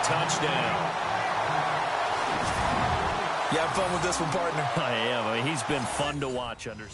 Touchdown. You have fun with this one, partner? I am. I mean, he's been fun to watch under.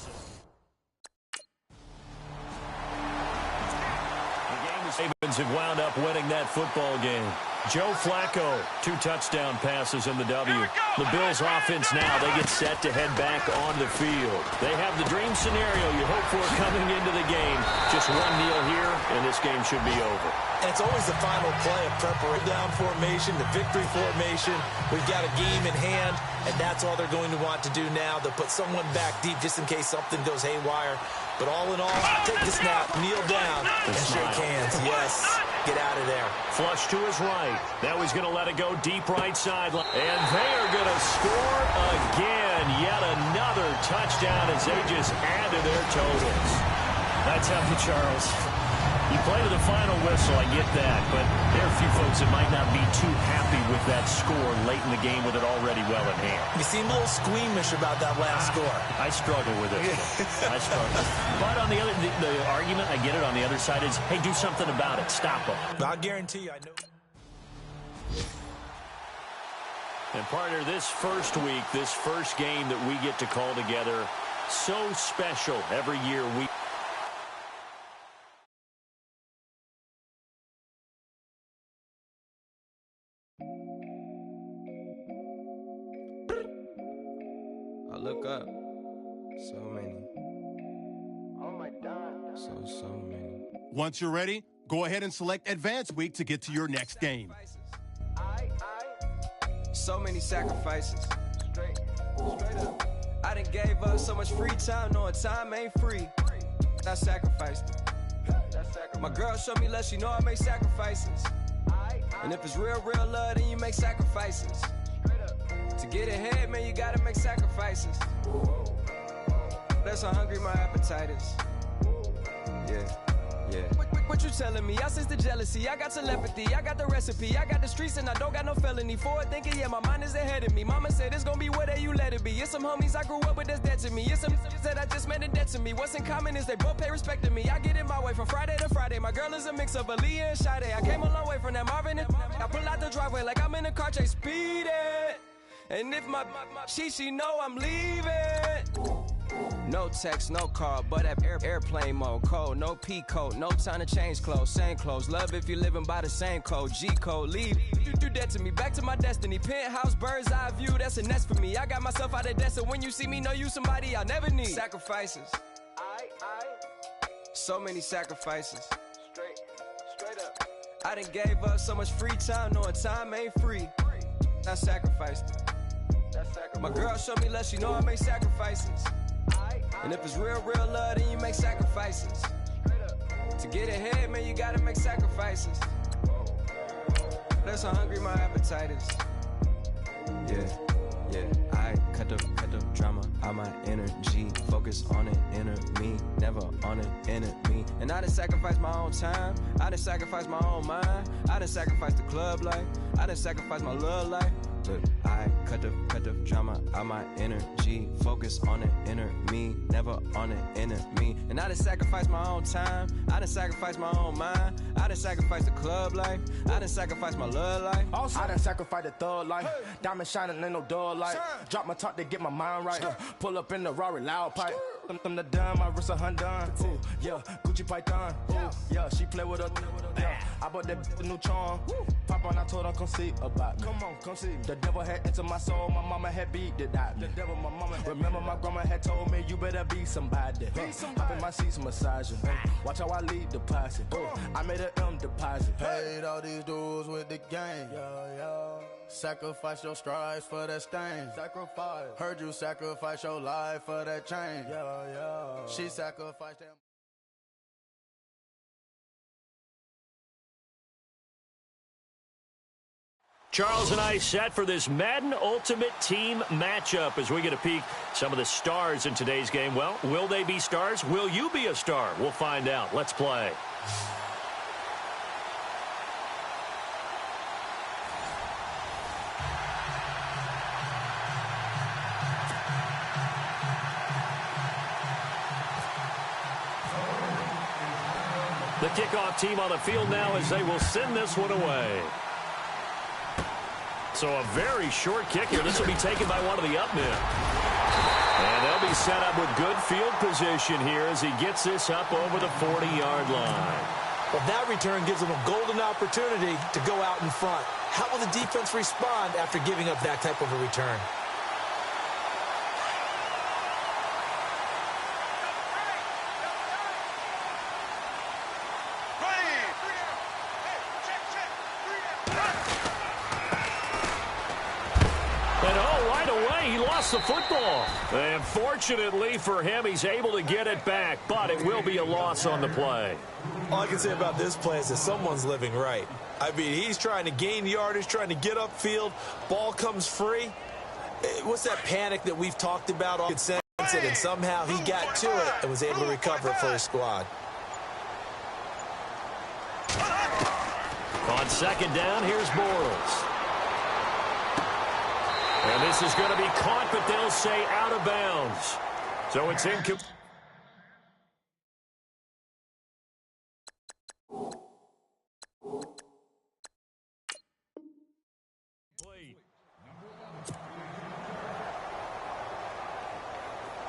Ravens have wound up winning that football game. Joe Flacco, 2 touchdown passes in the W. The Bills offense now, they get set to head back on the field. They have the dream scenario you hope for coming into the game. Just one kneel here, and this game should be over. And it's always the final play of preparation. Down formation, the victory formation. We've got a game in hand, and that's all they're going to want to do now. They'll put someone back deep just in case something goes haywire. But all in all, take the snap, kneel down, and shake hands. Yes, get out of there. Flush to his right. Now he's going to let it go deep right sideline. And they are going to score again. Yet another touchdown as they just add to their totals. I tell you, Charles, you play to the final whistle, I get that. But there are a few folks that might not be too happy with that score late in the game with it already well in hand. You seem a little squeamish about that last score. I struggle with it. I struggle. But on the other, the argument, I get it, on the other side is, hey, do something about it. Stop them. I guarantee you, I know. And partner, this first week, this first game that we get to call together, so special every year. I look up, so many. Oh my God. So many. Once you're ready, go ahead and select Advance Week to get to your next game. So many sacrifices. Straight up. I done gave up so much free time, knowing time ain't free. I sacrificed it. My girl showed me love, she know I make sacrifices. And if it's real love, then you make sacrifices. To get ahead, man, you gotta make sacrifices. That's how hungry my appetite is. Yeah. What you telling me? I sense the jealousy, I got telepathy, I got the recipe, I got the streets and I don't got no felony. Forward thinking, yeah, my mind is ahead of me. Mama said it's gonna be whatever you let it be. It's some homies I grew up with that's dead to me. It's some that I just made a debt to me. What's in common is they both pay respect to me. I get in my way from Friday to Friday. My girl is a mix of Aaliyah and Sade. I came a long way from that Marvin and I pull out the driveway like I'm in a car chase speeding. And if my she know I'm leaving. No text, no call, but at airplane mode. Code, no P code, no time to change clothes. Same clothes, love if you're living by the same code. G code, leave. You do that to me, back to my destiny. Penthouse, bird's eye view, that's a nest for me. I got myself out of debt, so when you see me, know you somebody I never need. Sacrifices. So many sacrifices. Straight up. I done gave up so much free time, knowing time ain't free. I sacrificed it. My girl showed me love, she know I make sacrifices. And if it's real love, then you make sacrifices. To get ahead, man, you gotta make sacrifices. That's how hungry my appetite is. Yeah. I cut the drama out my energy. Focus on an inner me, never on an enemy. And I done sacrificed my own time. I done sacrificed my own mind. I done sacrificed the club life. I done sacrificed my love life. Look, I cut the drama out my energy. Focus on an inner me, never on an enemy. And I done sacrificed my own time. I done sacrificed my own mind. I done sacrificed the club life. I done sacrificed my love life. I done sacrificed the thug life. Diamond shining, ain't no dull light. Drop my top to get my mind right. Pull up in the Rari loud pipe. Them the dime, my wrist a Hyundai. Ooh, yeah, Gucci Python. Ooh, yeah, she play with her. Yeah, I bought that a new charm. Pop on, I told her come see about me. Come on, come see. The devil had entered my soul. My mama had beat it out. The devil, my mama. Remember my grandma had told me you better be somebody. Hop in my seats, massaging. Watch how I lead the posse. I made an M deposit. Paid all these dues with the game. Yeah. Sacrifice your strides for that stain. Sacrifice. Heard you sacrifice your life for that change. Yeah. She sacrificed them. Charles and I set for this Madden Ultimate Team matchup as we get a peek some of the stars in today's game. Well, will they be stars? Will you be a star? We'll find out. Let's play. The kickoff team on the field now as they will send this one away. So a very short kick here. This will be taken by one of the up men. And they'll be set up with good field position here as he gets this up over the 40-yard line. Well, that return gives them a golden opportunity to go out in front. How will the defense respond after giving up that type of a return? The football. And fortunately for him, he's able to get it back, but it will be a loss on the play. All I can say about this play is that someone's living right. I mean, he's trying to gain yardage, trying to get upfield. Ball comes free. What's that panic that we've talked about? All could sense it, and somehow he got to it and was able to recover for his squad. On second down, here's Bortles. And this is going to be caught, but they'll say out of bounds. So it's incomplete.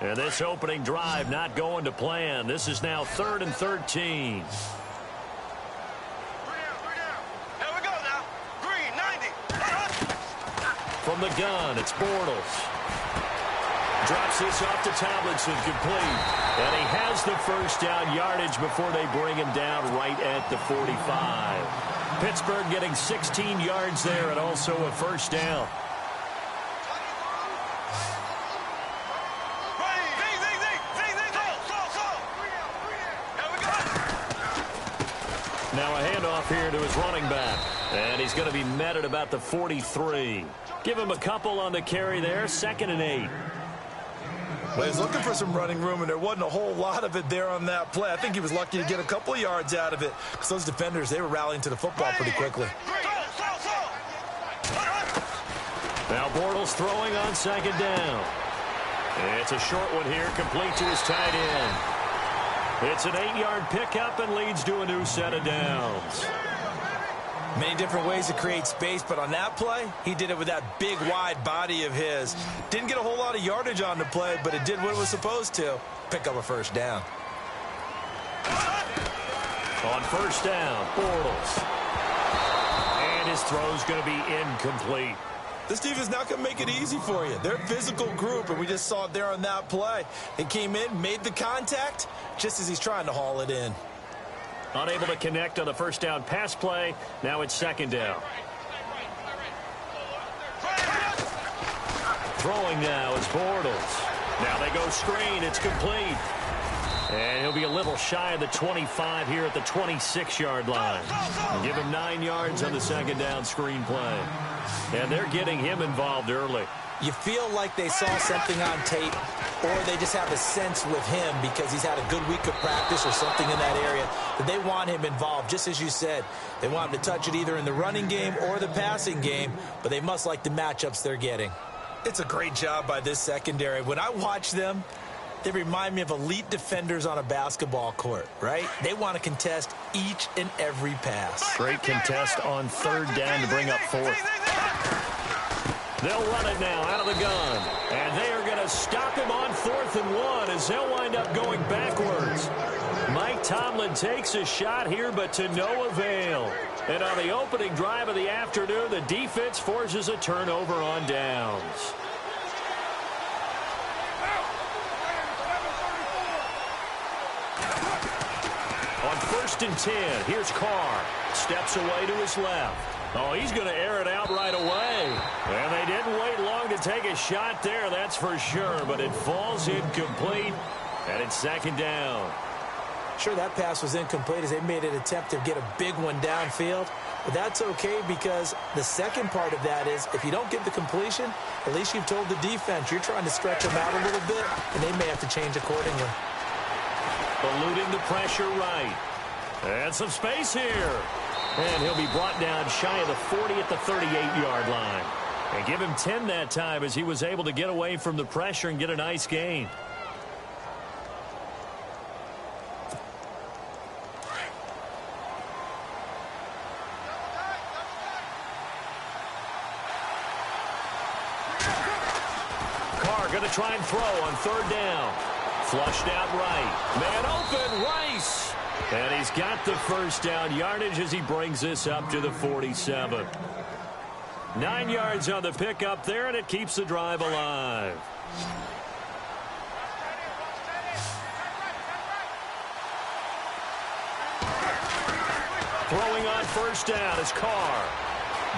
And this opening drive not going to plan. This is now 3rd and 13. From the gun, it's Bortles. Drops this off to Tomlinson, complete. And he has the first down yardage before they bring him down right at the 45. Pittsburgh getting 16 yards there and also a first down. Now a handoff here to his running back. And he's going to be met at about the 43. Give him a couple on the carry there. 2nd and 8. Well, he was looking for some running room, and there wasn't a whole lot of it there on that play. I think he was lucky to get a couple of yards out of it because those defenders, they were rallying to the football pretty quickly. Now Bortles throwing on 2nd down. It's a short one here, complete to his tight end. It's an 8-yard pickup and leads to a new set of downs. Many different ways to create space, but on that play, he did it with that big, wide body of his. Didn't get a whole lot of yardage on the play, but it did what it was supposed to. Pick up a first down. On first down, Bortles. And his throw's going to be incomplete. This defense not going to make it easy for you. They're a physical group, and we just saw it there on that play. They came in, made the contact, just as he's trying to haul it in. Unable to connect on the first down pass play. Now it's 2nd down. Throwing now is Bortles. Now they go screen. It's complete. And he'll be a little shy of the 25 here at the 26-yard line. Give him 9 yards on the 2nd down screen play. And they're getting him involved early. You feel like they saw something on tape, or they just have a sense with him because he's had a good week of practice or something in that area that they want him involved. Just as you said, they want him to touch it either in the running game or the passing game, but they must like the matchups they're getting. It's a great job by this secondary. When I watch them, they remind me of elite defenders on a basketball court, right? They want to contest each and every pass. Great contest on 3rd down to bring up 4th. They'll run it now out of the gun. And they are going to stop him on 4th and 1 as they'll wind up going backwards. Mike Tomlin takes a shot here, but to no avail. And on the opening drive of the afternoon, the defense forces a turnover on downs. On 1st and 10, here's Carr. Steps away to his left. Oh, he's going to air it out right away. And they didn't wait long to take a shot there, that's for sure. But it falls incomplete, and it's 2nd down. Sure, that pass was incomplete as they made an attempt to get a big one downfield. But that's okay because the second part of that is if you don't get the completion, at least you've told the defense you're trying to stretch them out a little bit, and they may have to change accordingly. Eluding the pressure right. And some space here. And he'll be brought down shy of the 40 at the 38-yard line. And give him 10 that time as he was able to get away from the pressure and get a nice gain. They're going to try and throw on third down. Flushed out right. Man open, Rice. And he's got the first down yardage as he brings this up to the 47. 9 yards on the pickup there, and it keeps the drive alive. Throwing on first down is Carr.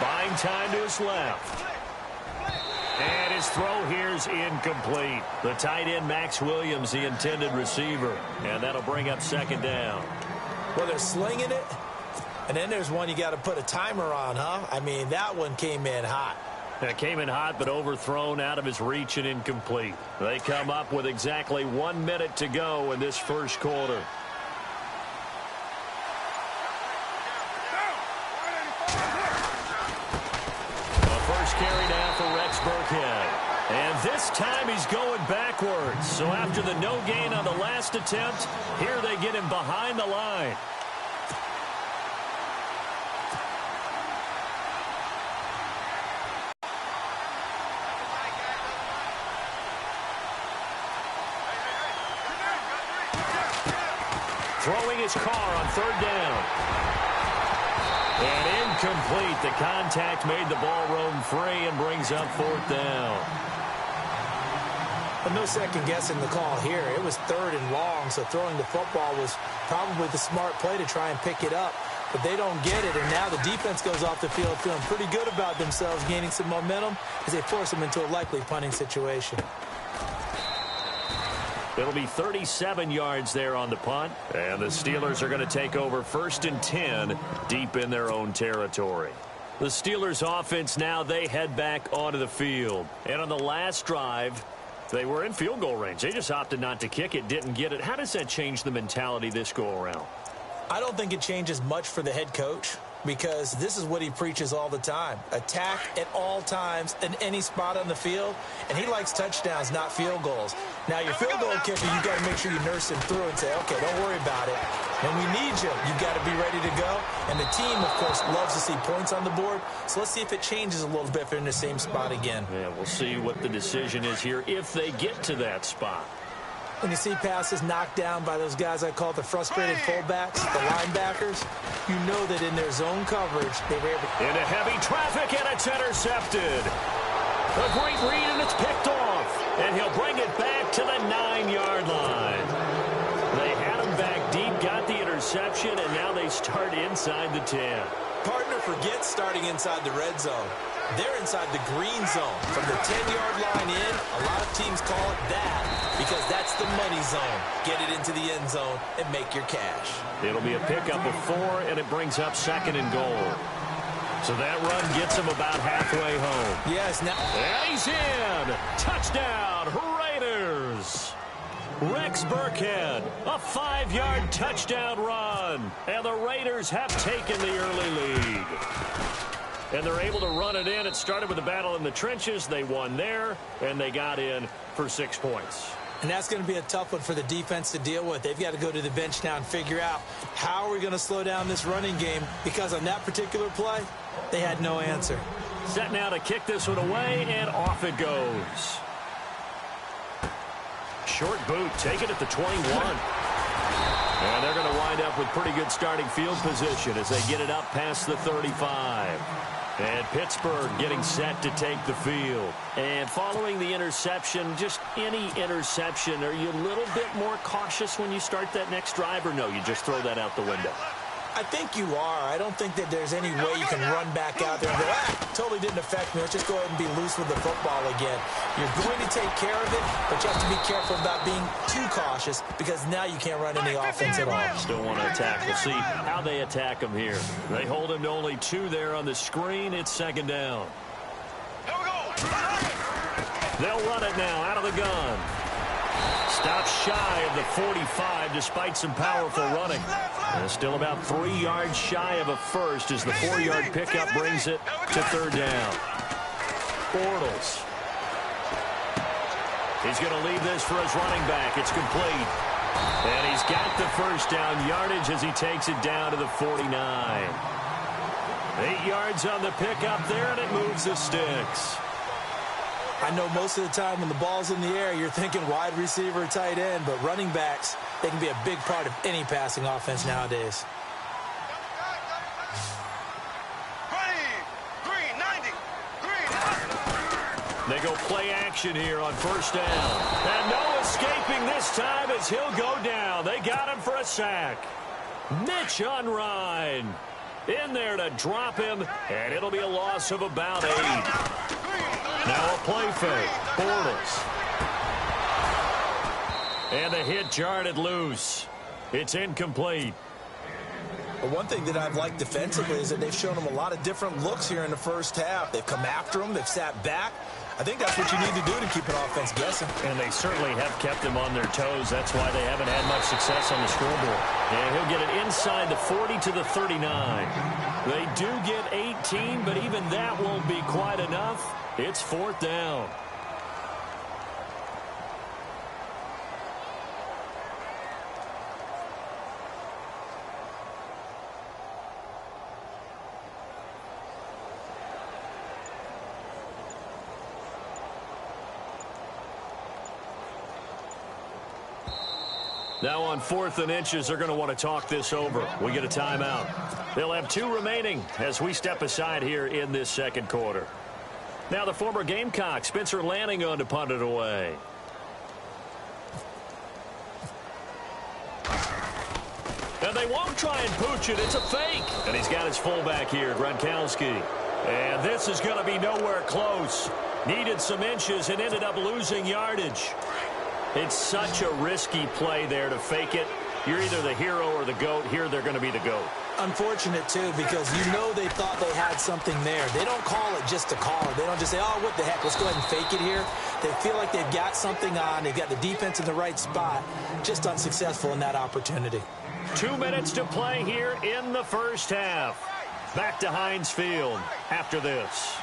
Buying time to his left. And his throw here's incomplete. The tight end, Max Williams, the intended receiver. And that'll bring up second down. Well, they're slinging it. And then there's one you got to put a timer on, huh? I mean, that one came in hot. It came in hot, but overthrown out of his reach and incomplete. They come up with exactly 1 minute to go in this first quarter. Carry down for Rex Burkhead. And this time he's going backwards. So after the no gain on the last attempt, here they get him behind the line. Throwing his Carr on third down. And incomplete. The contact made the ball roam free and brings up fourth down. But no second guessing the call here. It was third and long, so throwing the football was probably the smart play to try and pick it up. But they don't get it, and now the defense goes off the field feeling pretty good about themselves, gaining some momentum as they force them into a likely punting situation. It'll be 37 yards there on the punt. And the Steelers are going to take over 1st and 10 deep in their own territory. The Steelers offense now, they head back onto the field. And on the last drive, they were in field goal range. They just opted not to kick it, didn't get it. How does that change the mentality this go around? I don't think it changes much for the head coach, because this is what he preaches all the time. Attack at all times in any spot on the field, and he likes touchdowns, not field goals. Now, your field goal kicker, you've got to make sure you nurse him through and say, okay, don't worry about it. When we need you, you've got to be ready to go. And the team, of course, loves to see points on the board. So let's see if it changes a little bit if they're in the same spot again. Yeah, we'll see what the decision is here if they get to that spot. When you see passes knocked down by those guys I call the frustrated fullbacks, the linebackers, you know that in their zone coverage, they were able to... Into heavy traffic, and it's intercepted. A great read, and it's picked off. And he'll bring it back to the 9-yard line. They had him back deep, got the interception, and now they start inside the 10. Partner forgets starting inside the red zone. They're inside the green zone. From the 10-yard line in, a lot of teams call it that because that's the money zone. Get it into the end zone and make your cash. It'll be a pickup of 4, and it brings up 2nd and goal. So that run gets him about halfway home. Yes, now... And he's in! Touchdown, Raiders! Rex Burkhead, a 5-yard touchdown run. And the Raiders have taken the early lead. And they're able to run it in. It started with a battle in the trenches. They won there, and they got in for 6 points. And that's going to be a tough one for the defense to deal with. They've got to go to the bench now and figure out how are we going to slow down this running game, because on that particular play, they had no answer. Set now to kick this one away, and off it goes. Short boot, take it at the 21. And they're going to wind up with pretty good starting field position as they get it up past the 35. And Pittsburgh getting set to take the field. And following the interception, just any interception, are you a little bit more cautious when you start that next drive, or no, you just throw that out the window? I think you are. I don't think that there's any way you can run back out there and go, totally didn't affect me. Let's just go ahead and be loose with the football again. You're going to take care of it, but you have to be careful about being too cautious, because now you can't run any offense at all. Still want to attack. We'll see how they attack him here. They hold him to only 2 there on the screen. It's 2nd down. They'll run it now out of the gun. Stops shy of the 45 despite some powerful running. And still about 3 yards shy of a first as the 4-yard pickup brings it to 3rd down. Bortles. He's going to leave this for his running back. It's complete. And he's got the first down yardage as he takes it down to the 49. 8 yards on the pickup there, and it moves the sticks. I know most of the time when the ball's in the air, you're thinking wide receiver, tight end, but running backs, they can be a big part of any passing offense nowadays. They go play action here on first down. And no escaping this time as he'll go down. They got him for a sack. Mitch Unrein in there to drop him, and it'll be a loss of about 8. Now a play fake. Bortles. And the hit jarred it loose. It's incomplete. But one thing that I've liked defensively is that they've shown them a lot of different looks here in the first half. They've come after them. They've sat back. I think that's what you need to do to keep an offense guessing. And they certainly have kept them on their toes. That's why they haven't had much success on the scoreboard. And he'll get it inside the 40 to the 39. They do get 18, but even that won't be quite enough. It's 4th down. Now on 4th and inches, they're going to want to talk this over. We get a timeout. They'll have 2 remaining as we step aside here in this second quarter. Now the former Gamecock, Spencer Lanning, on to punt it away. And they won't try and pooch it. It's a fake. And he's got his fullback here, Gronkowski. And this is going to be nowhere close. Needed some inches and ended up losing yardage. It's such a risky play there to fake it. You're either the hero or the GOAT. Here they're going to be the GOAT. Unfortunate, too, because you know they thought they had something there. They don't call it just to call it. They don't just say, oh, what the heck, let's go ahead and fake it here. They feel like they've got something on. They've got the defense in the right spot. Just unsuccessful in that opportunity. 2 minutes to play here in the first half. Back to Heinz Field after this.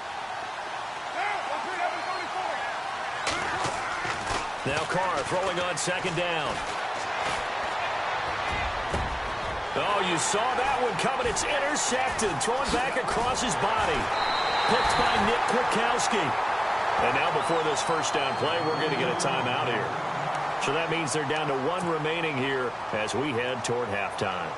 Now Carr throwing on second down. Oh, you saw that one coming. It's intercepted. Throwing back across his body. Picked by Nick Kwiatkowski. And now before this first down play, we're going to get a timeout here. So that means they're down to 1 remaining here as we head toward halftime.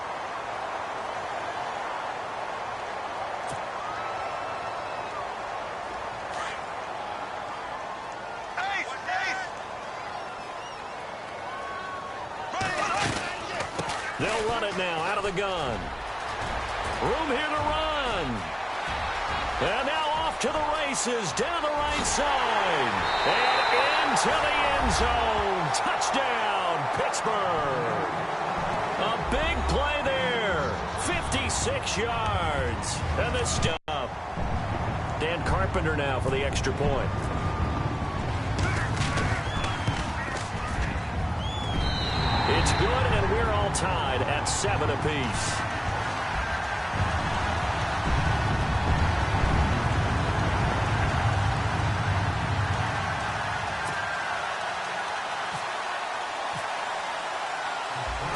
They'll run it now out of the gun. Room here to run. And now off to the races down the right side. And into the end zone. Touchdown, Pittsburgh. A big play there. 56 yards. And the stop. Dan Carpenter now for the extra point. It's good, and we're all tied at 7 apiece.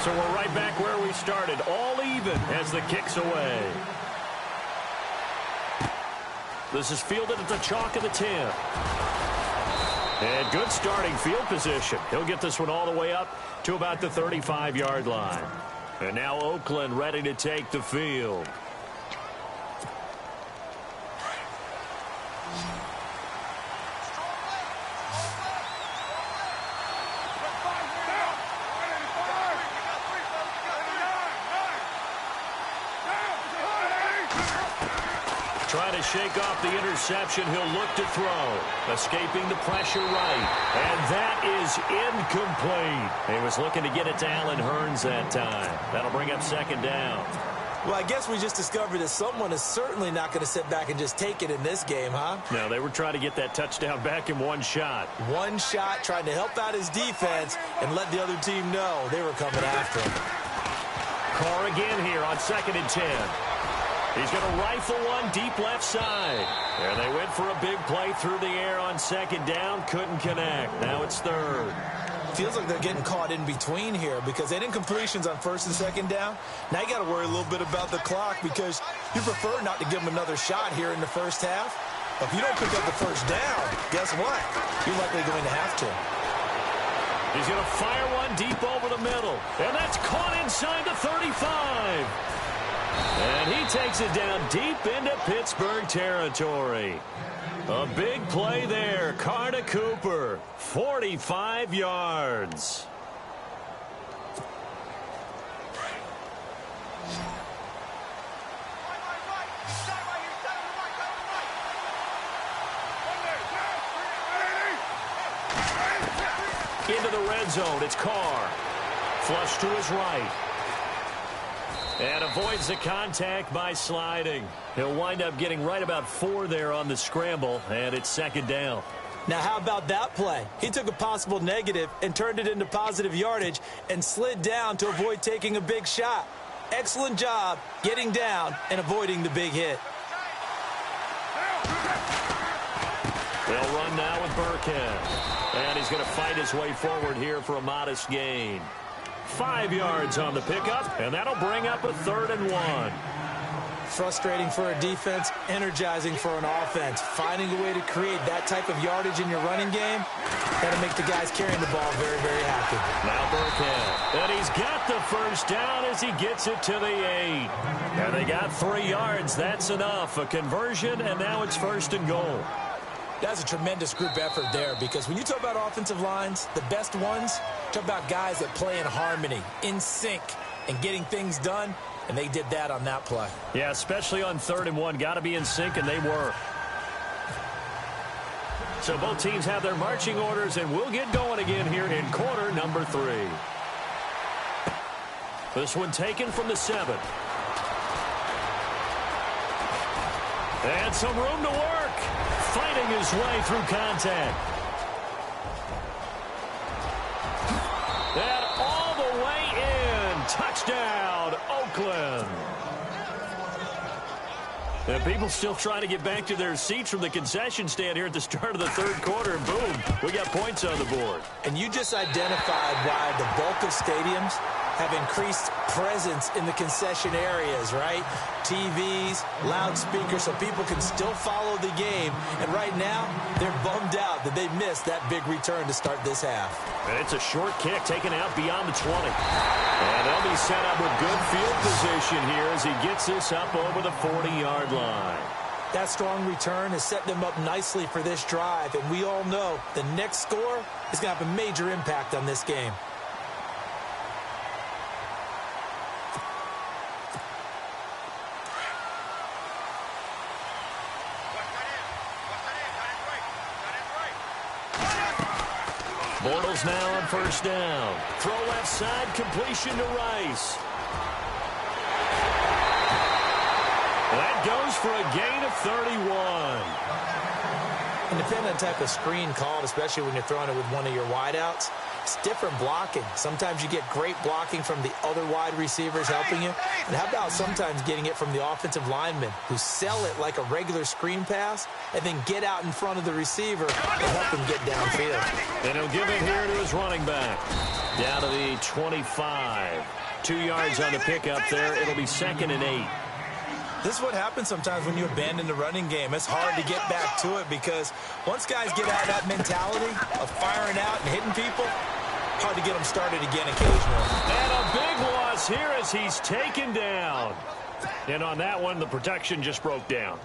So we're right back where we started, all even as the kick's away. This is fielded at the chalk of the 10. And good starting field position. He'll get this one all the way up to about the 35-yard line. And now Oakland ready to take the field. Trying to shake off the interception. He'll look to throw. Escaping the pressure right. And that is incomplete. He was looking to get it to Allen Hurns that time. That'll bring up second down. Well, I guess we just discovered that someone is certainly not going to sit back and just take it in this game, huh? No, they were trying to get that touchdown back in one shot. One shot, trying to help out his defense and let the other team know they were coming after him. Carr again here on 2nd and 10. He's going to rifle one deep left side. And they went for a big play through the air on second down. Couldn't connect. Now it's 3rd. Feels like they're getting caught in between here because they didn't completions on 1st and 2nd down. Now you got to worry a little bit about the clock because you prefer not to give them another shot here in the first half. If you don't pick up the first down, guess what? You're likely going to have to. He's going to fire one deep over the middle. And that's caught inside the 35. And he takes it down deep into Pittsburgh territory. A big play there. Carter Cooper, 45 yards. Into the red zone, it's Carr. Flush to his right. And avoids the contact by sliding. He'll wind up getting right about 4 there on the scramble, and it's second down. Now, how about that play? He took a possible negative and turned it into positive yardage and slid down to avoid taking a big shot. Excellent job getting down and avoiding the big hit. They'll run now with Burkhead. And he's going to fight his way forward here for a modest gain. 5 yards on the pickup, and that'll bring up a 3rd and 1. Frustrating for a defense, energizing for an offense. Finding a way to create that type of yardage in your running game, that'll make the guys carrying the ball very, very happy. Now Burkhead, and he's got the first down as he gets it to the 8. And they got 3 yards. That's enough. A conversion, and now it's 1st and goal. That's a tremendous group effort there, because when you talk about offensive lines, the best ones, talk about guys that play in harmony, in sync, and getting things done, and they did that on that play. Yeah, especially on 3rd and 1. Got to be in sync, and they were. So both teams have their marching orders, and we'll get going again here in quarter number 3. This one taken from the 7. And some room to work. Fighting his way through contact. And all the way in. Touchdown, Oakland. And people still trying to get back to their seats from the concession stand here at the start of the 3rd quarter. And boom, we got points on the board. And you just identified why the bulk of stadiums have increased presence in the concession areas, right? TVs, loudspeakers, so people can still follow the game. And right now, they're bummed out that they missed that big return to start this half. And it's a short kick taken out beyond the 20. And they'll be set up with good field position here as he gets this up over the 40-yard line. That strong return has set them up nicely for this drive, and we all know the next score is going to have a major impact on this game. Bortles now on 1st down. Throw left side, completion to Rice. That goes for a gain of 31. And depending on the type of screen called, especially when you're throwing it with one of your wideouts, it's different blocking. Sometimes you get great blocking from the other wide receivers helping you. And how about sometimes getting it from the offensive linemen who sell it like a regular screen pass and then get out in front of the receiver and help them get downfield. And he'll give it here to his running back. Down to the 25. 2 yards on the pickup there. It'll be 2nd and 8. This is what happens sometimes when you abandon the running game. It's hard to get back to it because once guys get out of that mentality of firing out and hitting people, hard to get them started again occasionally. And a big loss here as he's taken down. And on that one, the protection just broke down.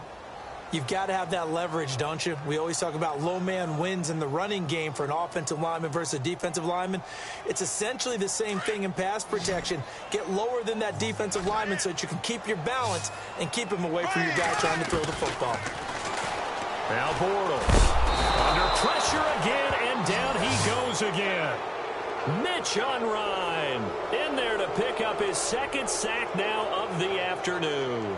You've got to have that leverage, don't you? We always talk about low man wins in the running game for an offensive lineman versus a defensive lineman. It's essentially the same thing in pass protection. Get lower than that defensive lineman so that you can keep your balance and keep him away from your guy trying to throw the football. Now Bortles under pressure again, and down he goes again. Mitch Unrein in there to pick up his 2nd sack now of the afternoon.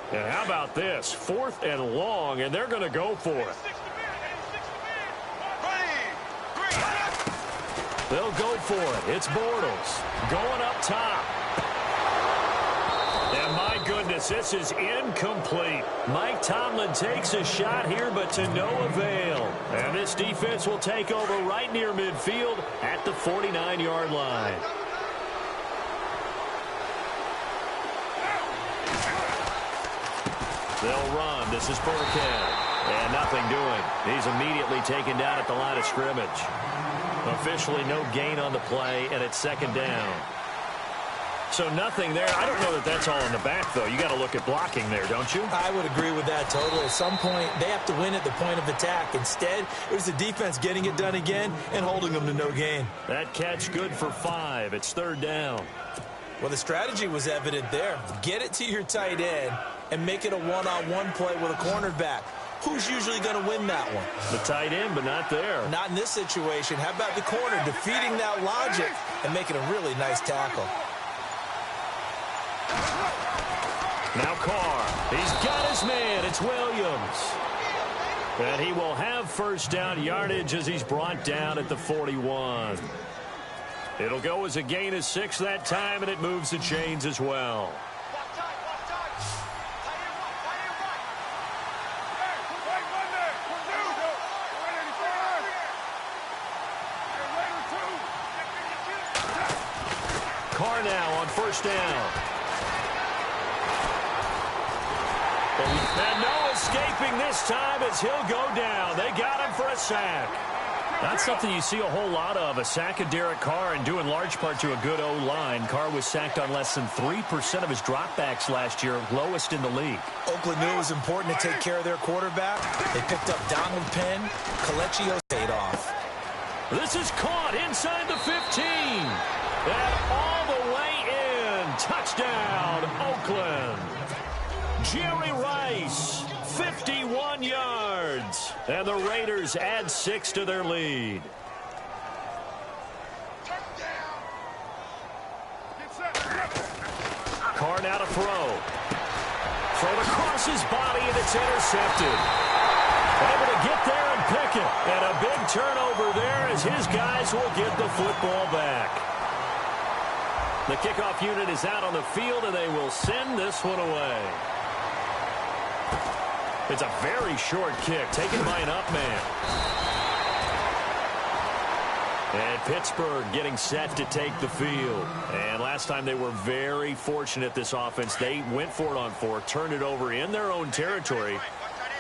And how about this? 4th and long, and they're going to go for it. They'll go for it. It's Bortles going up top. And my goodness, this. This is incomplete. Mike Tomlin takes a shot here, but to no avail. And this defense will take over right near midfield at the 49-yard line. They'll run. This is Burkhead. And nothing doing. He's immediately taken down at the line of scrimmage. Officially no gain on the play, and it's second down. So nothing there. I don't know that that's all in the back, though. You got to look at blocking there, don't you? I would agree with that totally. At some point, they have to win at the point of attack. Instead, it was the defense getting it done again and holding them to no gain. That catch good for 5. It's third down. Well, the strategy was evident there. Get it to your tight end and make it a one-on-one play with a cornerback. Who's usually going to win that one? The tight end, but not there. Not in this situation. How about the corner defeating that logic and making a really nice tackle? Now Carr. He's got his man. It's Williams. And he will have first down yardage as he's brought down at the 41. It'll go as a gain of 6 that time, and it moves the chains as well. Carr now on first down. And no escaping this time as he'll go down. They got him for a sack. That's something you see a whole lot of, a sack of Derek Carr, and due in large part to a good O-line. Carr was sacked on less than 3% of his dropbacks last year, lowest in the league. Oakland knew it was important to take care of their quarterback. They picked up Donald Penn. Colecchio paid off. This is caught inside the 15. And all the way in. Touchdown, Oakland. Jerry Rice, 51 yards. And the Raiders add 6 to their lead. Carr now to throw. Thrown across his body, and it's intercepted. Able to get there and pick it. And a big turnover there as his guys will get the football back. The kickoff unit is out on the field, and they will send this one away. It's a very short kick, taken by an up man. And Pittsburgh getting set to take the field. And last time they were very fortunate, this offense. They went for it on 4, turned it over in their own territory,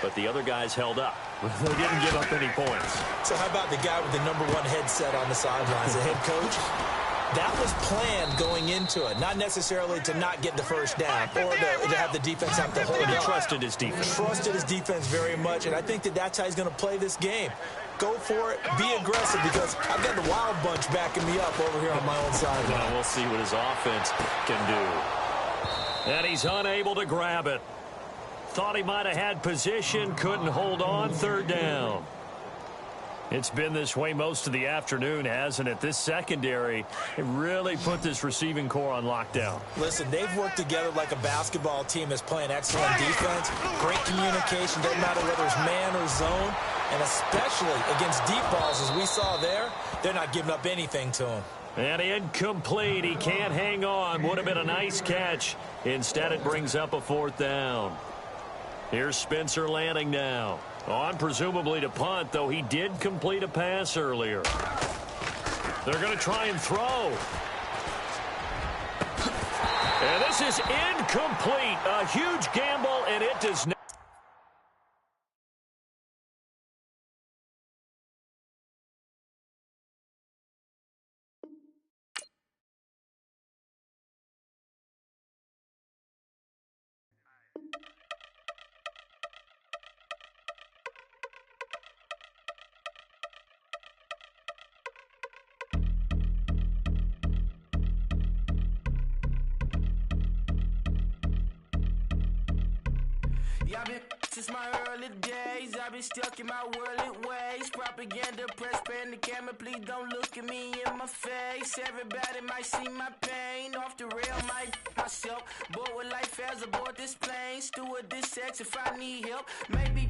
but the other guys held up. They didn't give up any points. So how about the guy with the #1 headset on the sidelines, the head coach? That was planned going into it, not necessarily to not get the first down or to have the defense have to hold it. He trusted his defense. Trusted his defense very much, and I think that's how he's going to play this game. Go for it, be aggressive, because I've got the wild bunch backing me up over here on my own sideline. Well, we'll see what his offense can do. And he's unable to grab it. Thought he might have had position, couldn't hold on, third down. It's been this way most of the afternoon, hasn't it? This secondary, it really put this receiving core on lockdown. Listen, they've worked together like a basketball team that's playing excellent defense. Great communication, doesn't matter whether it's man or zone. And especially against deep balls, as we saw there, they're not giving up anything to him. And incomplete. He can't hang on. Would have been a nice catch. Instead, it brings up a fourth down. Here's Spencer Lanning now. On presumably to punt, though he did complete a pass earlier. They're going to try and throw. And this is incomplete. A huge gamble, and it does not. Yeah, I've been since my early days. I've been stuck in my worldly ways. Propaganda, press, pan the camera. Please don't look at me in my face. Everybody might see my pain. Off the rail, might myself. Bored with life as aboard this plane. Steward this sex if I need help. Maybe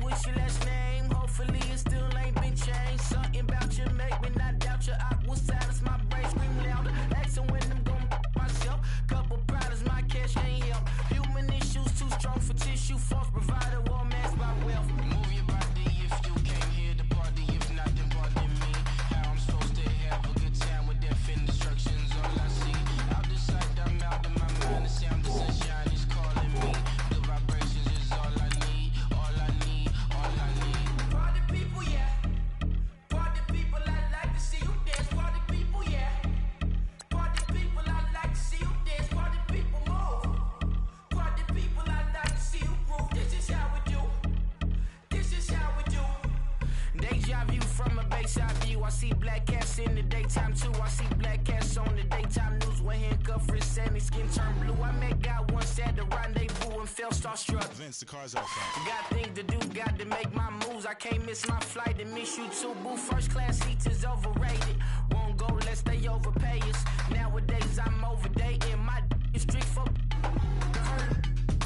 what's your last name? Hopefully it still ain't been changed. Something about you make me not doubt you. I will silence my brain, scream louder. Asking when I'm gon' myself. Couple problems, my cash ain't help. Human daytime too. I see black cats on the daytime news with handcuff wrists and his skin turned blue. I met God once at the rendezvous and felt starstruck. Vince, the car's out front. Got things to do, got to make my moves. I can't miss my flight and miss you too, boo. First class seats is overrated. Won't go lest they overpay us. Nowadays I'm overdating my street for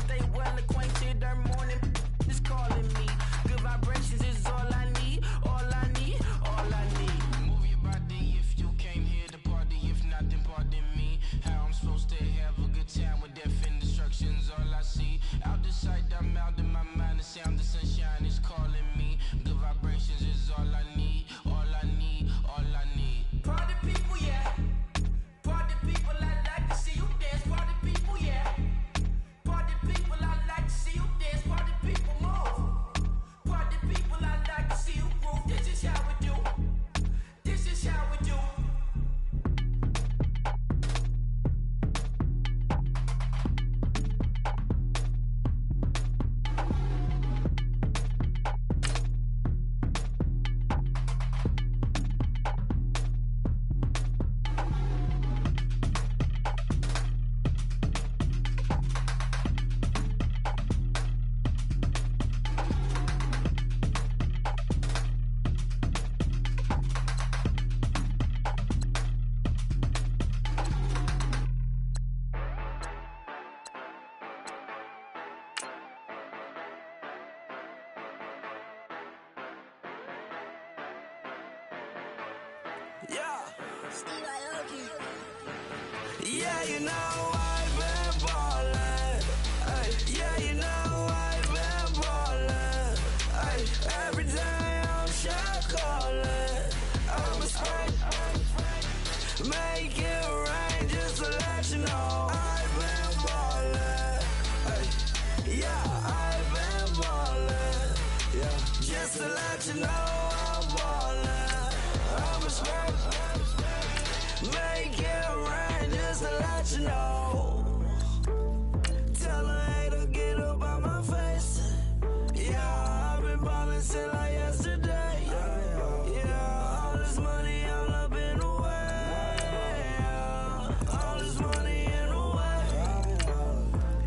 stay well acquainted. Their morning is calling me. Good vibrations is all I need. All I need, all I need. Move your body if you came here to party. If not, then pardon me. How I'm supposed to have a good time with death and destruction's all I see. Out the sight, I'm out in my mind. The sound of sunshine is calling me. Good vibrations is all I need. All I need, all I need. Party people, yeah. Party people, I like to see you dance. Party people, yeah. Party people, I like to see you dance. Party people, move. Party people, I like to see you groove. This is how we do. This is how we do. Yeah, you know I've been ballin'. Ay, yeah, you know I've been ballin'. Ay, every day I'm shot callin'. I'm a spray, make it rain just to let you know I've been ballin'. Ay, yeah, I've been ballin'. Yeah, just to let you know I'm ballin'. I'm a spray, make it rain just to let you know. Tell a hater get up on my face. Yeah, I've been ballin' since like yesterday. Yeah, all this money all up in the way. Yeah, all this money in the way.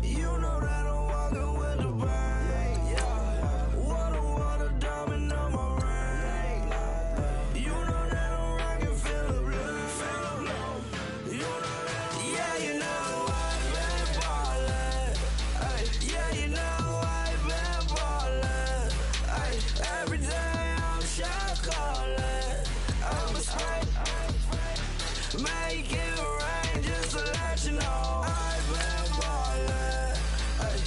You know that I'm walking with the bank. Yeah, water, diamond on my ring. You know that I'm rockin' feel the blue. You know that, yeah, you know I've been ballin'. Ay, yeah, you know I've been ballin'. Ay, every day I'm shot callin'. I'm a spray, make it rain just to let you know I've been ballin'. Ay,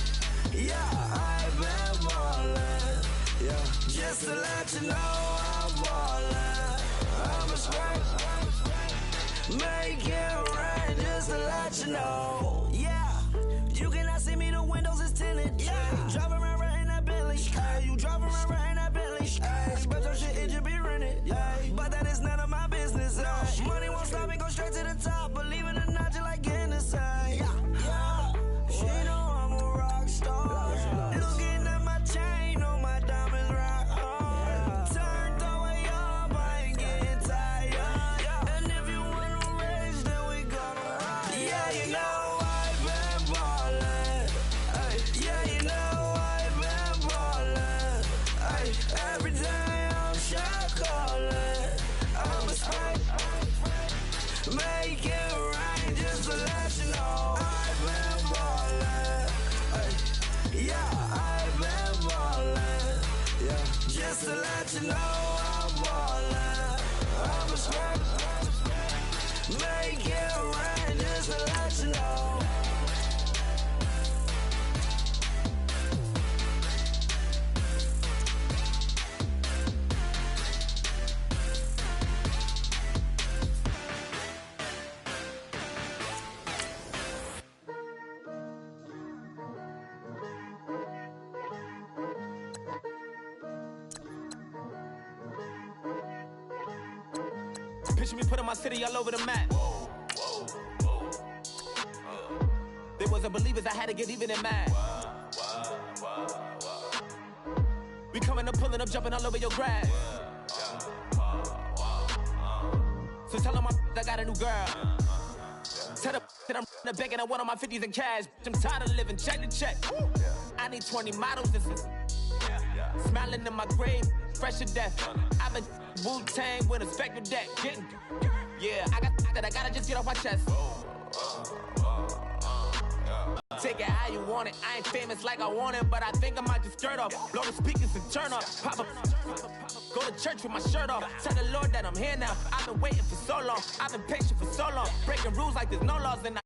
yeah, I've been ballin'. Yeah, just to let you know I'm ballin'. I'm a spray, make it rain just to let you know. Yeah, you cannot see me, the windows is tinted. Yeah, driving around right in that Bentley. Hey, you driving around right in that Bentley. Hey, but your shit, it just be rented. Yeah, but that is none of my business. Money won't stop me, go straight to the top. Believe it or not, you like getting the same. Yeah, she know I'm a rock star. Looking at my chain, on my diamonds rock hard. Turned the way up, I ain't getting tired. And if you wanna race, then we gonna ride. Yeah, you know I've been ballin'. Ay, yeah, you know I've been ballin'. Ay, every day I'm shot callin'. I'm a spray, make it rain just to let you know I've been ballin'. Ay, yeah, I've been ballin'. Yeah, just to let you know I'm ballin'. I'm a spray, make it rain just to let you know. Picture me putting my city all over the map. They wasn't believers, I had to get even in mad. We coming up, pulling up, jumping all over your grass. So tell them I got a new girl. Tell them that I'm the bank and I want all my 50s in cash. I'm tired of living check to check. I need 20 models and smiling in my grave, fresh to death. I've been Wu-Tang with a spectral deck. I gotta just get off my chest. Take it how you want it. I ain't famous like I want it, but I think I might just skirt off. Blow the speakers and turn up. Pop up. Go to church with my shirt off. Tell the Lord that I'm here now. I've been waiting for so long. I've been patient for so long. Breaking rules like there's no laws and